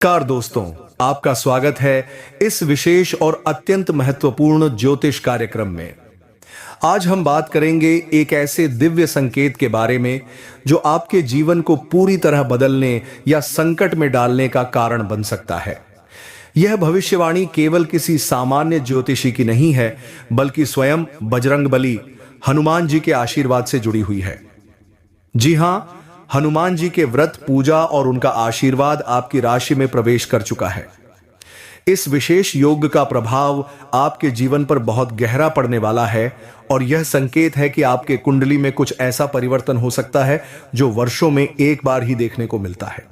Car दोस्तों, आपका स्वागत है इस विशेष और अत्यंत महत्वपूर्ण ज्योतिष कार्यक्रम में। आज हम बात करेंगे एक ऐसे दिव्य संकेत के बारे में जो आपके जीवन को पूरी तरह बदलने या संकट में डालने का कारण बन सकता है। यह भविष्यवाणी केवल किसी सामान्य ज्योतिषी की नहीं है, बल्कि स्वयं बजरंगबली हनुमान जी के आशीर्वाद से जुड़ी हुई है। जी हां, हनुमान जी के व्रत, पूजा और उनका आशीर्वाद आपकी राशि में प्रवेश कर चुका है। इस विशेष योग का प्रभाव आपके जीवन पर बहुत गहरा पड़ने वाला है और यह संकेत है कि आपके कुंडली में कुछ ऐसा परिवर्तन हो सकता है जो वर्षों में एक बार ही देखने को मिलता है।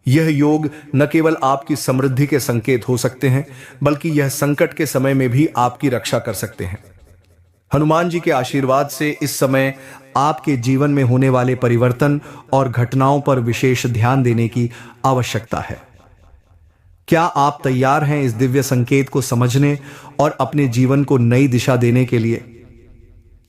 यह योग न केवल आपकी समृद्धि के संकेत हो सकते हैं, बल्कि यह संकट के समय में भी आपकी रक्षा कर सकते हैं। हनुमान जी के आशीर्वाद से इस समय आपके जीवन में होने वाले परिवर्तन और घटनाओं पर विशेष ध्यान देने की आवश्यकता है। क्या आप तैयार हैं इस दिव्य संकेत को समझने और अपने जीवन को नई दिशा देने के लिए?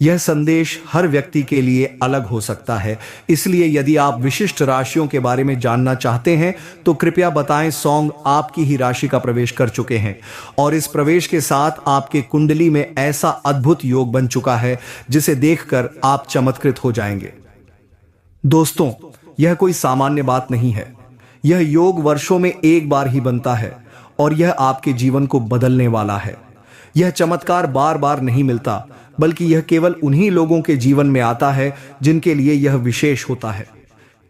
यह संदेश हर व्यक्ति के लिए अलग हो सकता है, इसलिए यदि आप विशिष्ट राशियों के बारे में जानना चाहते हैं तो कृपया बताएं। सॉन्ग आपकी ही राशि का प्रवेश कर चुके हैं और इस प्रवेश के साथ आपके कुंडली में ऐसा अद्भुत योग बन चुका है जिसे देखकर आप चमत्कृत हो जाएंगे। दोस्तों, यह कोई सामान्य बात नहीं है। यह योग वर्षों में एक बार ही बनता है और यह आपके जीवन को बदलने वाला है। यह चमत्कार बार बार नहीं मिलता, बल्कि यह केवल उन्हीं लोगों के जीवन में आता है जिनके लिए यह विशेष होता है।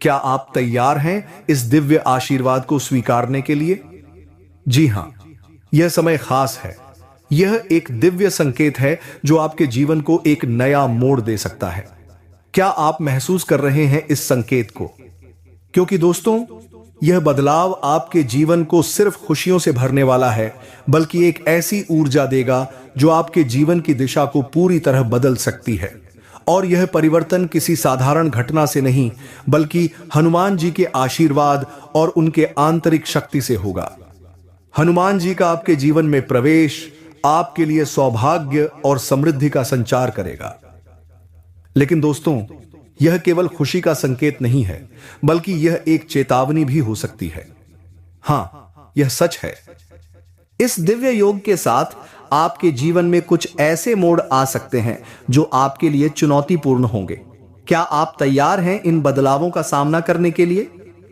क्या आप तैयार हैं इस दिव्य आशीर्वाद को स्वीकारने के लिए? जी हां, यह समय खास है। यह एक दिव्य संकेत है जो आपके जीवन को एक नया मोड़ दे सकता है। क्या आप महसूस कर रहे हैं इस संकेत को? क्योंकि दोस्तों, यह बदलाव आपके जीवन को सिर्फ खुशियों से भरने वाला है, बल्कि एक ऐसी ऊर्जा देगा जो आपके जीवन की दिशा को पूरी तरह बदल सकती है। और यह परिवर्तन किसी साधारण घटना से नहीं, बल्कि हनुमान जी के आशीर्वाद और उनके आंतरिक शक्ति से होगा। हनुमान जी का आपके जीवन में प्रवेश आपके लिए सौभाग्य और समृद्धि का संचार करेगा। लेकिन दोस्तों, यह केवल खुशी का संकेत नहीं है, बल्कि यह एक चेतावनी भी हो सकती है। हां, यह सच है। इस दिव्य योग के साथ आपके जीवन में कुछ ऐसे मोड़ आ सकते हैं जो आपके लिए चुनौतीपूर्ण होंगे। क्या आप तैयार हैं इन बदलावों का सामना करने के लिए?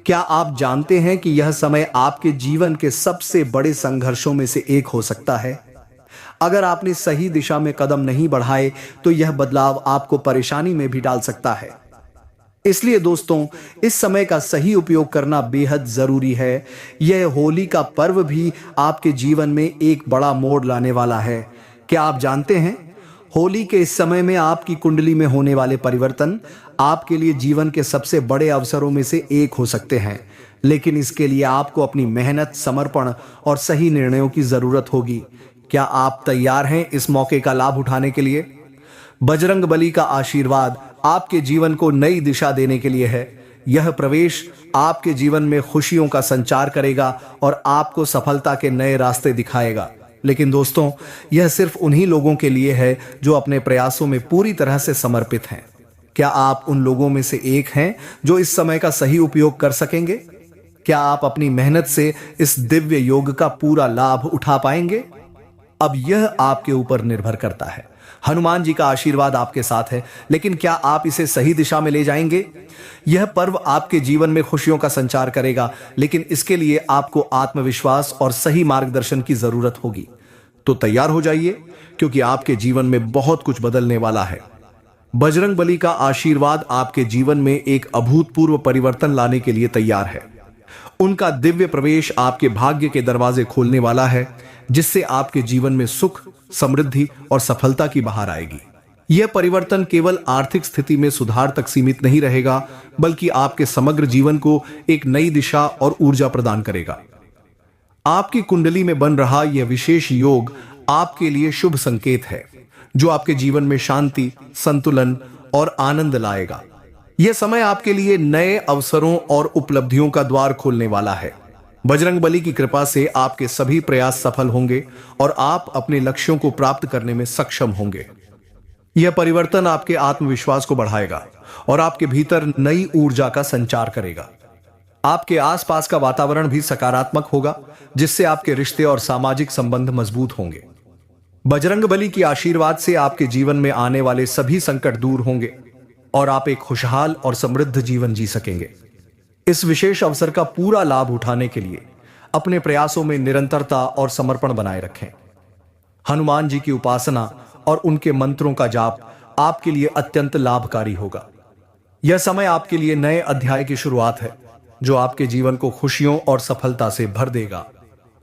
क्या आप जानते हैं कि यह समय आपके जीवन के सबसे बड़े संघर्षों में से एक हो सकता है? अगर आपने सही दिशा में कदम नहीं बढ़ाए तो यह बदलाव आपको परेशानी में भी डाल सकता है। इसलिए दोस्तों, इस समय का सही उपयोग करना बेहद जरूरी है। यह होली का पर्व भी आपके जीवन में एक बड़ा मोड़ लाने वाला है। क्या आप जानते हैं, होली के इस समय में आपकी कुंडली में होने वाले परिवर्तन आपके लिए जीवन के सबसे बड़े अवसरों में से एक हो सकते हैं। लेकिन इसके लिए आपको अपनी मेहनत, समर्पण और सही निर्णयों की जरूरत होगी। क्या आप तैयार हैं इस मौके का लाभ उठाने के लिए? बजरंगबली का आशीर्वाद आपके जीवन को नई दिशा देने के लिए है। यह प्रवेश आपके जीवन में खुशियों का संचार करेगा और आपको सफलता के नए रास्ते दिखाएगा। लेकिन दोस्तों, यह सिर्फ उन्हीं लोगों के लिए है जो अपने प्रयासों में पूरी तरह से समर्पित हैं। क्या आप उन लोगों में से एक हैं जो इस समय का सही उपयोग कर सकेंगे? क्या आप अपनी मेहनत से इस दिव्य योग का पूरा लाभ उठा पाएंगे? अब यह आपके ऊपर निर्भर करता है। हनुमान जी का आशीर्वाद आपके साथ है, लेकिन क्या आप इसे सही दिशा में ले जाएंगे? यह पर्व आपके जीवन में खुशियों का संचार करेगा, लेकिन इसके लिए आपको आत्मविश्वास और सही मार्गदर्शन की जरूरत होगी। तो तैयार हो जाइए, क्योंकि आपके जीवन में बहुत कुछ बदलने वाला है। बजरंगबली का आशीर्वाद आपके जीवन में एक अभूतपूर्व परिवर्तन लाने के लिए तैयार है। उनका दिव्य प्रवेश आपके भाग्य के दरवाजे खोलने वाला है, जिससे आपके जीवन में सुख, समृद्धि और सफलता की बहार आएगी। यह परिवर्तन केवल आर्थिक स्थिति में सुधार तक सीमित नहीं रहेगा, बल्कि आपके समग्र जीवन को एक नई दिशा और ऊर्जा प्रदान करेगा। आपकी कुंडली में बन रहा यह विशेष योग आपके लिए शुभ संकेत है, जो आपके जीवन में शांति, संतुलन और आनंद लाएगा। यह समय आपके लिए नए अवसरों और उपलब्धियों का द्वार खोलने वाला है। बजरंगबली की कृपा से आपके सभी प्रयास सफल होंगे और आप अपने लक्ष्यों को प्राप्त करने में सक्षम होंगे। यह परिवर्तन आपके आत्मविश्वास को बढ़ाएगा और आपके भीतर नई ऊर्जा का संचार करेगा। आपके आसपास का वातावरण भी सकारात्मक होगा, जिससे आपके रिश्ते और सामाजिक संबंध मजबूत होंगे। बजरंगबली की आशीर्वाद से आपके जीवन में आने वाले सभी संकट दूर होंगे और आप एक खुशहाल और समृद्ध जीवन जी सकेंगे। इस विशेष अवसर का पूरा लाभ उठाने के लिए अपने प्रयासों में निरंतरता और समर्पण बनाए रखें। हनुमान जी की उपासना और उनके मंत्रों का जाप आपके लिए अत्यंत लाभकारी होगा। यह समय आपके लिए नए अध्याय की शुरुआत है, जो आपके जीवन को खुशियों और सफलता से भर देगा।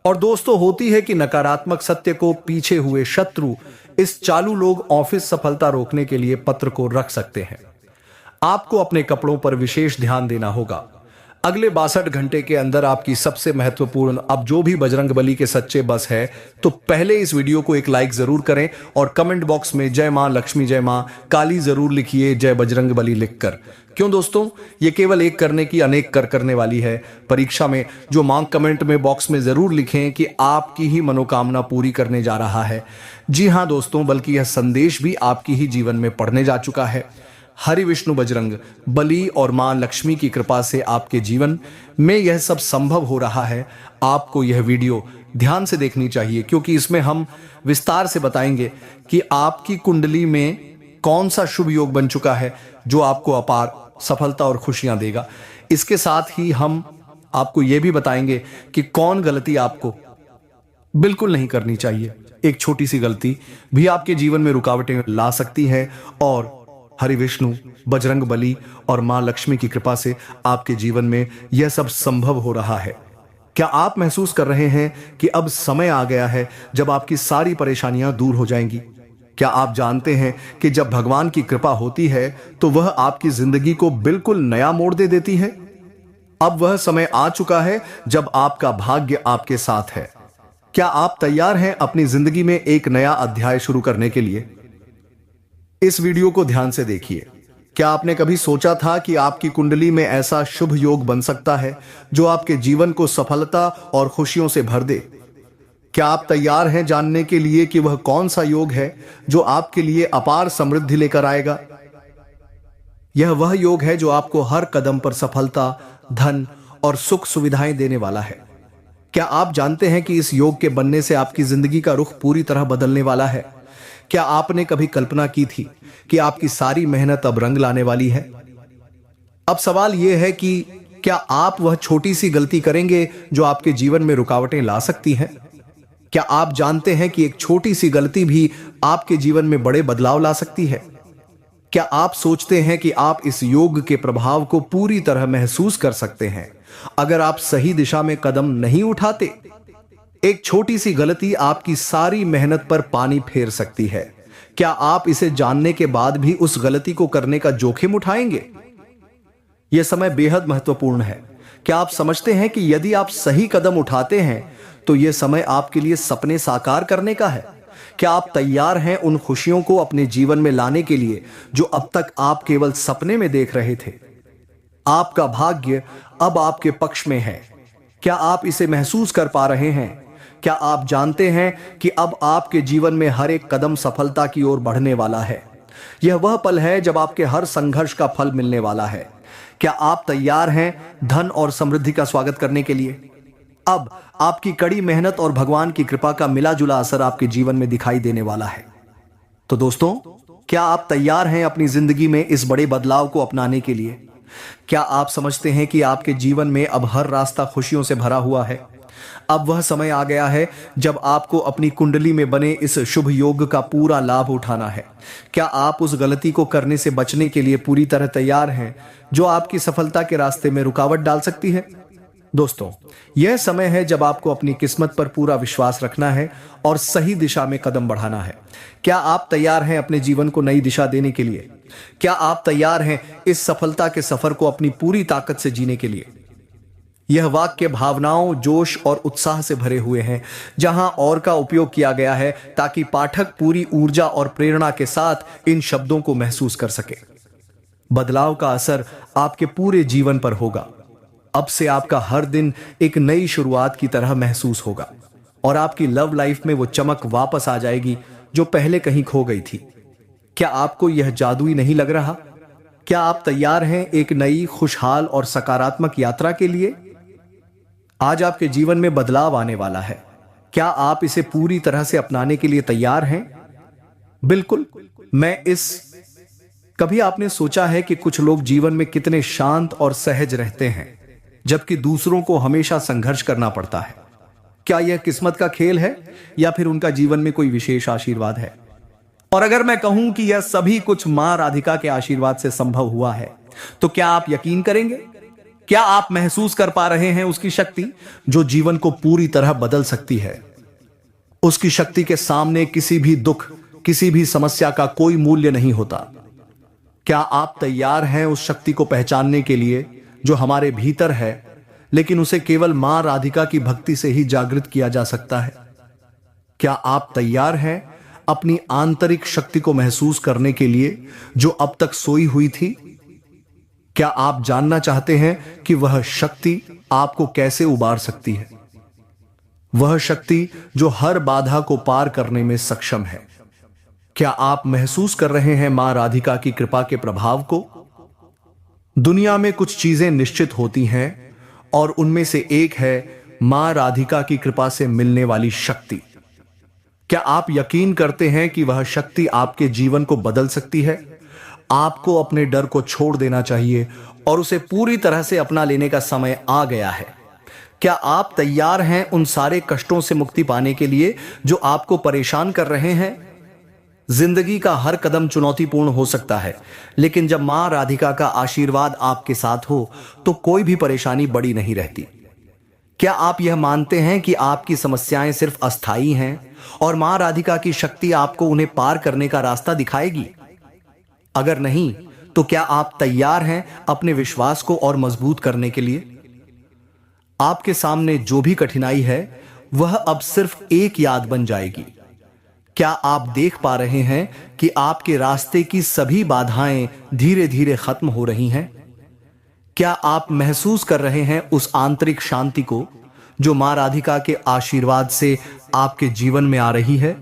और दोस्तों, होती है कि नकारात्मक सत्य को पीछे हुए शत्रु इस चालू लोग ऑफिस सफलता रोकने के लिए पत्र को रख सकते हैं। आपको अपने कपड़ों पर विशेष ध्यान देना होगा। अगले 62 घंटे के अंदर आपकी सबसे महत्वपूर्ण, अब जो भी बजरंगबली के सच्चे बस है, तो पहले इस वीडियो को एक लाइक जरूर करें और कमेंट बॉक्स में जय मां लक्ष्मी, जय मां काली जरूर लिखिए, जय बजरंगबली लिखकर। क्यों दोस्तों, ये केवल एक करने की अनेक करने वाली है परीक्षा में। जो मांग कमेंट में बॉक्स में जरूर लिखें कि आपकी ही मनोकामना पूरी करने जा रहा है। जी हां दोस्तों, बल्कि यह संदेश भी आपकी ही जीवन में पढ़ने जा चुका है। हरि विष्णु बजरंग बली और मां लक्ष्मी की कृपा से आपके जीवन में यह सब संभव हो रहा है। आपको यह वीडियो ध्यान से देखनी चाहिए, क्योंकि इसमें हम विस्तार से बताएंगे कि आपकी कुंडली में कौन सा शुभ योग बन चुका है, जो आपको अपार सफलता और खुशियां देगा। इसके साथ ही हम आपको यह भी बताएंगे कि कौन गलती आपको बिल्कुल नहीं करनी चाहिए। एक छोटी सी गलती भी आपके जीवन में रुकावटें ला सकती है, और हरि विष्णु बजरंगबली और मां लक्ष्मी की कृपा से आपके जीवन में यह सब संभव हो रहा है। क्या आप महसूस कर रहे हैं कि अब समय आ गया है जब आपकी सारी परेशानियां दूर हो जाएंगी? क्या आप जानते हैं कि जब भगवान की कृपा होती है तो वह आपकी जिंदगी को बिल्कुल नया मोड़ दे देती है? अब वह समय आ चुका है जब आपका भाग्य आपके साथ है। क्या आप तैयार हैं अपनी जिंदगी में एक नया अध्याय शुरू करने के लिए? इस वीडियो को ध्यान से देखिए। क्या आपने कभी सोचा था कि आपकी कुंडली में ऐसा शुभ योग बन सकता है जो आपके जीवन को सफलता और खुशियों से भर दे? क्या आप तैयार हैं जानने के लिए कि वह कौन सा योग है जो आपके लिए अपार समृद्धि लेकर आएगा? यह वह योग है जो आपको हर कदम पर सफलता, धन और सुख सुविधाएं देने वाला है। क्या आप जानते हैं कि इस योग के बनने से आपकी जिंदगी का रुख पूरी तरह बदलने वाला है? क्या आपने कभी कल्पना की थी कि आपकी सारी मेहनत अब रंग लाने वाली है? अब सवाल यह है कि क्या आप वह छोटी सी गलती करेंगे जो आपके जीवन में रुकावटें ला सकती है? क्या आप जानते हैं कि एक छोटी सी गलती भी आपके जीवन में बड़े बदलाव ला सकती है? क्या आप सोचते हैं कि आप इस योग के प्रभाव को पूरी तरह महसूस कर सकते हैं अगर आप सही दिशा में कदम नहीं उठाते? एक छोटी सी गलती आपकी सारी मेहनत पर पानी फेर सकती है। क्या आप इसे जानने के बाद भी उस गलती को करने का जोखिम उठाएंगे? यह समय बेहद महत्वपूर्ण है। क्या आप समझते हैं कि यदि आप सही कदम उठाते हैं तो यह समय आपके लिए सपने साकार करने का है? क्या आप तैयार हैं उन खुशियों को अपने जीवन में लाने के लिए जो अब तक आप केवल सपने में देख रहे थे? आपका भाग्य अब आपके पक्ष में है। क्या आप इसे महसूस कर पा रहे हैं? क्या आप जानते हैं कि अब आपके जीवन में हर एक कदम सफलता की ओर बढ़ने वाला है? यह वह पल है जब आपके हर संघर्ष का फल मिलने वाला है। क्या आप तैयार हैं धन और समृद्धि का स्वागत करने के लिए? अब आपकी कड़ी मेहनत और भगवान की कृपा का मिला जुला असर आपके जीवन में दिखाई देने वाला है। तो दोस्तों, क्या आप तैयार हैं अपनी जिंदगी में इस बड़े बदलाव को अपनाने के लिए? क्या आप समझते हैं कि आपके जीवन में अब हर रास्ता खुशियों से भरा हुआ है? अब वह समय आ गया है जब आपको अपनी कुंडली में बने इस शुभ योग का पूरा लाभ उठाना है। क्या आप उस गलती को करने से बचने के लिए पूरी तरह तैयार हैं जो आपकी सफलता के रास्ते में रुकावट डाल सकती है? दोस्तों, यह समय है जब आपको अपनी किस्मत पर पूरा विश्वास रखना है और सही दिशा में कदम बढ़ाना है। क्या आप तैयार हैं अपने जीवन को नई दिशा देने के लिए? क्या आप तैयार हैं इस सफलता के सफर को अपनी पूरी ताकत से जीने के लिए? यह वाक्य भावनाओं, जोश और उत्साह से भरे हुए हैं, जहां और का उपयोग किया गया है ताकि पाठक पूरी ऊर्जा और प्रेरणा के साथ इन शब्दों को महसूस कर सके। बदलाव का असर आपके पूरे जीवन पर होगा। अब से आपका हर दिन एक नई शुरुआत की तरह महसूस होगा और आपकी लव लाइफ में वो चमक वापस आ जाएगी जो पहले कहीं खो गई थी। क्या आपको यह जादुई नहीं लग रहा? क्या आप तैयार हैं एक नई खुशहाल और सकारात्मक यात्रा के लिए? आज आपके जीवन में बदलाव आने वाला है। क्या आप इसे पूरी तरह से अपनाने के लिए तैयार हैं? बिल्कुल। कभी आपने सोचा है कि कुछ लोग जीवन में कितने शांत और सहज रहते हैं, जबकि दूसरों को हमेशा संघर्ष करना पड़ता है? क्या यह किस्मत का खेल है या फिर उनका जीवन में कोई विशेष आशीर्वाद है? और अगर मैं कहूं कि यह सभी कुछ मां राधिका के आशीर्वाद से संभव हुआ है, तो क्या आप यकीन करेंगे? क्या आप महसूस कर पा रहे हैं उसकी शक्ति जो जीवन को पूरी तरह बदल सकती है? उसकी शक्ति के सामने किसी भी दुख, किसी भी समस्या का कोई मूल्य नहीं होता। क्या आप तैयार हैं उस शक्ति को पहचानने के लिए जो हमारे भीतर है, लेकिन उसे केवल मां राधिका की भक्ति से ही जागृत किया जा सकता है? क्या आप तैयार हैं अपनी आंतरिक शक्ति को महसूस करने के लिए जो अब तक सोई हुई थी? क्या आप जानना चाहते हैं कि वह शक्ति आपको कैसे उबार सकती है? वह शक्ति जो हर बाधा को पार करने में सक्षम है। क्या आप महसूस कर रहे हैं मां राधिका की कृपा के प्रभाव को? दुनिया में कुछ चीजें निश्चित होती हैं और उनमें से एक है मां राधिका की कृपा से मिलने वाली शक्ति। क्या आप यकीन करते हैं कि वह शक्ति आपके जीवन को बदल सकती है? आपको अपने डर को छोड़ देना चाहिए और उसे पूरी तरह से अपना लेने का समय आ गया है। क्या आप तैयार हैं उन सारे कष्टों से मुक्ति पाने के लिए जो आपको परेशान कर रहे हैं? जिंदगी का हर कदम चुनौतीपूर्ण हो सकता है, लेकिन जब मां राधिका का आशीर्वाद आपके साथ हो तो कोई भी परेशानी बड़ी नहीं रहती। क्या आप यह मानते हैं कि आपकी समस्याएं सिर्फ अस्थायी हैं और मां राधिका की शक्ति आपको उन्हें पार करने का रास्ता दिखाएगी? अगर नहीं, तो क्या आप तैयार हैं अपने विश्वास को और मजबूत करने के लिए? आपके सामने जो भी कठिनाई है, वह अब सिर्फ एक याद बन जाएगी। क्या आप देख पा रहे हैं कि आपके रास्ते की सभी बाधाएं धीरे धीरे खत्म हो रही हैं? क्या आप महसूस कर रहे हैं उस आंतरिक शांति को जो मां राधिका के आशीर्वाद से आपके जीवन में आ रही है?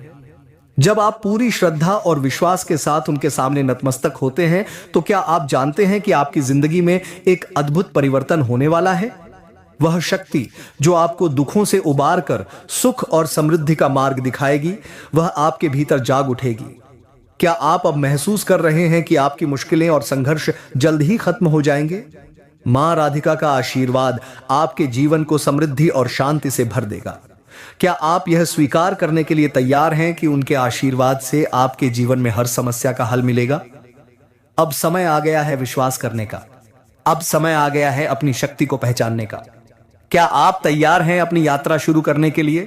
जब आप पूरी श्रद्धा और विश्वास के साथ उनके सामने नतमस्तक होते हैं, तो क्या आप जानते हैं कि आपकी जिंदगी में एक अद्भुत परिवर्तन होने वाला है? वह शक्ति जो आपको दुखों से उबार कर सुख और समृद्धि का मार्ग दिखाएगी, वह आपके भीतर जाग उठेगी। क्या आप अब महसूस कर रहे हैं कि आपकी मुश्किलें और संघर्ष जल्द ही खत्म हो जाएंगे? मां राधिका का आशीर्वाद आपके जीवन को समृद्धि और शांति से भर देगा। क्या आप यह स्वीकार करने के लिए तैयार हैं कि उनके आशीर्वाद से आपके जीवन में हर समस्या का हल मिलेगा? अब समय आ गया है विश्वास करने का। अब समय आ गया है अपनी शक्ति को पहचानने का। क्या आप तैयार हैं अपनी यात्रा शुरू करने के लिए,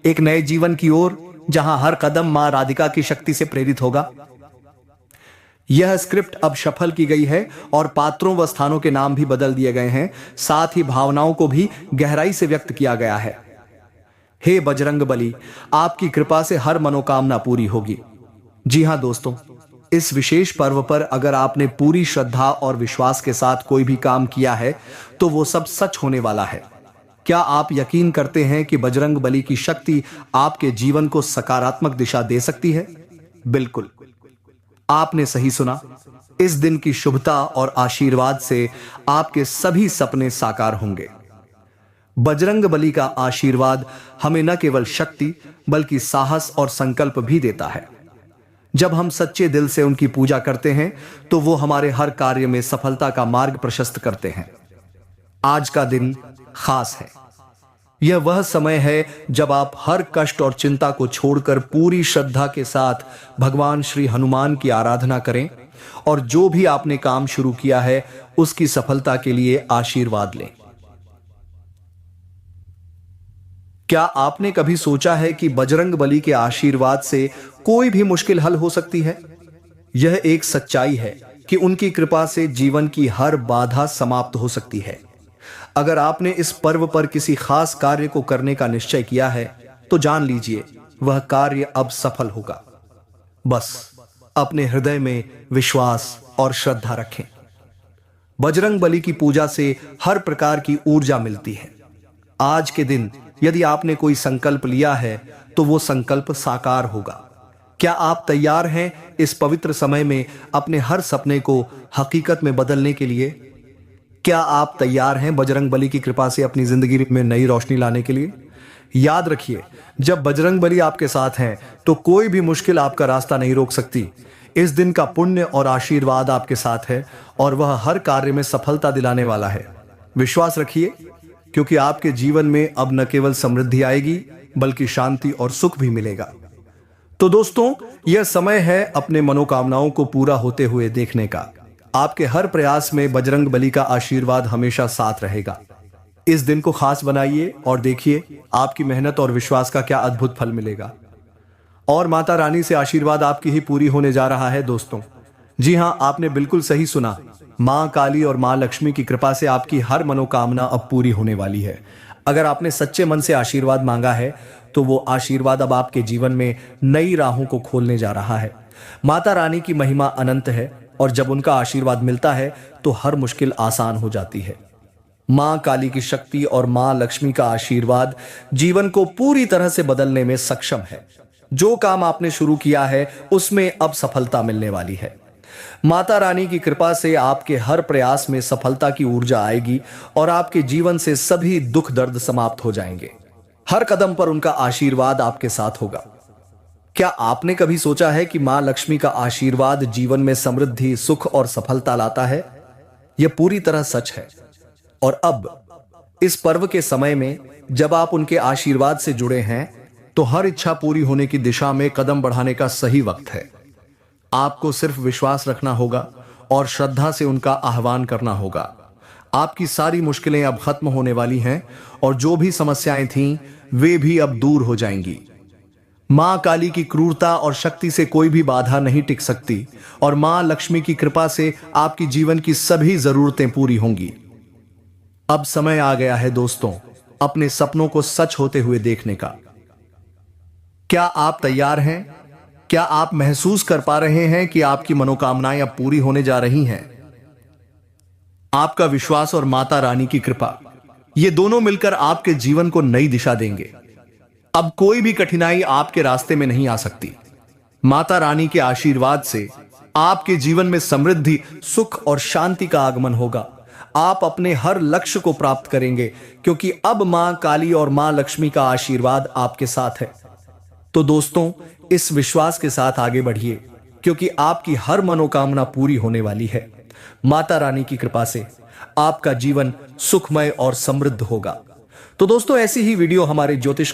एक नए जीवन की ओर जहां हर कदम मां राधिका की शक्ति से प्रेरित होगा? यह स्क्रिप्ट अब सफल की गई है और पात्रों व स्थानों के नाम भी बदल दिए गए हैं, साथ ही भावनाओं को भी गहराई से व्यक्त किया गया है। हे बजरंग बली, आपकी कृपा से हर मनोकामना पूरी होगी। जी हां दोस्तों, इस विशेष पर्व पर अगर आपने पूरी श्रद्धा और विश्वास के साथ कोई भी काम किया है, तो वो सब सच होने वाला है। क्या आप यकीन करते हैं कि बजरंग बली की शक्ति आपके जीवन को सकारात्मक दिशा दे सकती है? बिल्कुल, आपने सही सुना। इस दिन की शुभता और आशीर्वाद से आपके सभी सपने साकार होंगे। बजरंग बली का आशीर्वाद हमें न केवल शक्ति बल्कि साहस और संकल्प भी देता है। जब हम सच्चे दिल से उनकी पूजा करते हैं, तो वो हमारे हर कार्य में सफलता का मार्ग प्रशस्त करते हैं। आज का दिन खास है। यह वह समय है जब आप हर कष्ट और चिंता को छोड़कर पूरी श्रद्धा के साथ भगवान श्री हनुमान की आराधना करें और जो भी आपने काम शुरू किया है उसकी सफलता के लिए आशीर्वाद लें। क्या आपने कभी सोचा है कि बजरंग बली के आशीर्वाद से कोई भी मुश्किल हल हो सकती है? यह एक सच्चाई है कि उनकी कृपा से जीवन की हर बाधा समाप्त हो सकती है। अगर आपने इस पर्व पर किसी खास कार्य को करने का निश्चय किया है, तो जान लीजिए वह कार्य अब सफल होगा। बस अपने हृदय में विश्वास और श्रद्धा रखें। बजरंग बली की पूजा से हर प्रकार की ऊर्जा मिलती है। आज के दिन यदि आपने कोई संकल्प लिया है, तो वो संकल्प साकार होगा। क्या आप तैयार हैं इस पवित्र समय में अपने हर सपने को हकीकत में बदलने के लिए? क्या आप तैयार हैं बजरंग बली की कृपा से अपनी जिंदगी में नई रोशनी लाने के लिए? याद रखिए, जब बजरंग बली आपके साथ हैं तो कोई भी मुश्किल आपका रास्ता नहीं रोक सकती। इस दिन का पुण्य और आशीर्वाद आपके साथ है और वह हर कार्य में सफलता दिलाने वाला है। विश्वास रखिए, क्योंकि आपके जीवन में अब न केवल समृद्धि आएगी बल्कि शांति और सुख भी मिलेगा। तो दोस्तों, यह समय है अपने मनोकामनाओं को पूरा होते हुए देखने का। आपके हर प्रयास में बजरंग बली का आशीर्वाद हमेशा साथ रहेगा। इस दिन को खास बनाइए और देखिए आपकी मेहनत और विश्वास का क्या अद्भुत फल मिलेगा। और माता रानी से आशीर्वाद आपकी ही पूरी होने जा रहा है दोस्तों। जी हां, आपने बिल्कुल सही सुना। मां काली और मां लक्ष्मी की कृपा से आपकी हर मनोकामना अब पूरी होने वाली है। अगर आपने सच्चे मन से आशीर्वाद मांगा है तो वो आशीर्वाद अब आपके जीवन में नई राहों को खोलने जा रहा है। माता रानी की महिमा अनंत है और जब उनका आशीर्वाद मिलता है तो हर मुश्किल आसान हो जाती है। मां काली की शक्ति और मां लक्ष्मी का आशीर्वाद जीवन को पूरी तरह से बदलने में सक्षम है। जो काम आपने शुरू किया है उसमें अब सफलता मिलने वाली है। माता रानी की कृपा से आपके हर प्रयास में सफलता की ऊर्जा आएगी और आपके जीवन से सभी दुख दर्द समाप्त हो जाएंगे। हर कदम पर उनका आशीर्वाद आपके साथ होगा। क्या आपने कभी सोचा है कि मां लक्ष्मी का आशीर्वाद जीवन में समृद्धि, सुख और सफलता लाता है? यह पूरी तरह सच है। और अब इस पर्व के समय में जब आप उनके आशीर्वाद से जुड़े हैं तो हर इच्छा पूरी होने की दिशा में कदम बढ़ाने का सही वक्त है। आपको सिर्फ विश्वास रखना होगा और श्रद्धा से उनका आह्वान करना होगा। आपकी सारी मुश्किलें अब खत्म होने वाली हैं और जो भी समस्याएं थीं वे भी अब दूर हो जाएंगी। मां काली की क्रूरता और शक्ति से कोई भी बाधा नहीं टिक सकती और मां लक्ष्मी की कृपा से आपकी जीवन की सभी जरूरतें पूरी होंगी। अब समय आ गया है दोस्तों, अपने सपनों को सच होते हुए देखने का। क्या आप तैयार हैं? क्या आप महसूस कर पा रहे हैं कि आपकी मनोकामनाएं अब पूरी होने जा रही हैं? आपका विश्वास और माता रानी की कृपा, ये दोनों मिलकर आपके जीवन को नई दिशा देंगे। अब कोई भी कठिनाई आपके रास्ते में नहीं आ सकती। माता रानी के आशीर्वाद से आपके जीवन में समृद्धि, सुख और शांति का आगमन होगा। आप अपने हर लक्ष्य को प्राप्त करेंगे क्योंकि अब मां काली और मां लक्ष्मी का आशीर्वाद आपके साथ है। तो दोस्तों, इस विश्वास के साथ आगे बढ़िए क्योंकि आपकी हर मनोकामना पूरी होने वाली है। माता रानी की कृपा से आपका जीवन सुखमय और समृद्ध होगा। तो दोस्तों, ऐसी ही वीडियो हमारे ज्योतिष